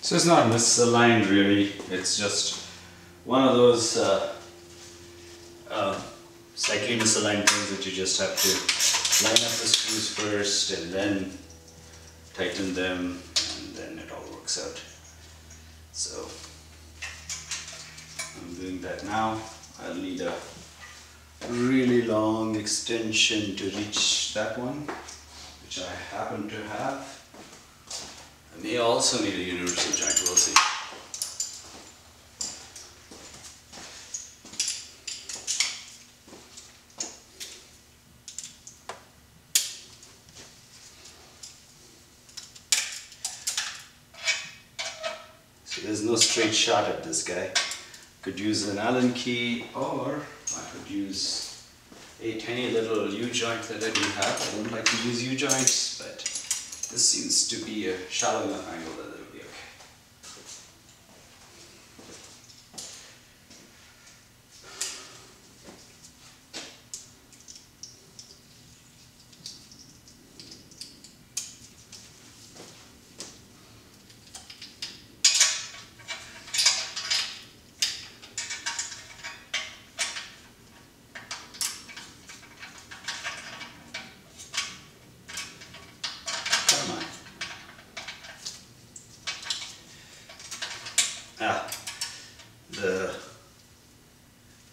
So it's not misaligned really, it's just one of those slightly misaligned things that you just have to line up the screws first and then tighten them, and then it all works out. So I'm doing that now. I'll need a really long extension to reach that one, which I happen to have. I may also need a universal joint, we'll see. So there's no straight shot at this guy. Could use an Allen key, or I could use a tiny little U-joint that I do have. I don't like to use U-joints, but this seems to be a shallow enough angle that it'll be okay.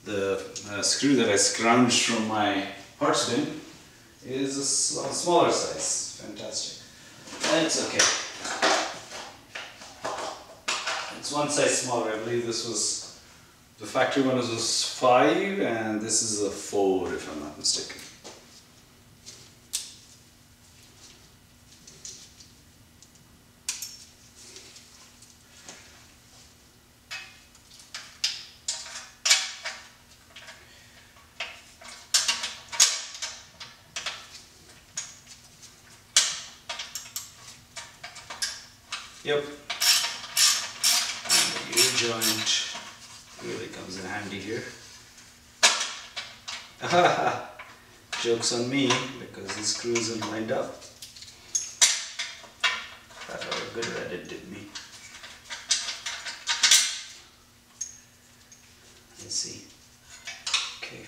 The screw that I scrounged from my parts bin is a smaller size. Fantastic. That's okay. It's one size smaller. I believe this was, the factory one was 5 and this is a 4 if I'm not mistaken. Yep, and the U-joint really comes in handy here. Joke's on me because the screw isn't lined up. That's how good Reddit did me. Let's see. Okay.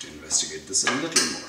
Investigate this a little more.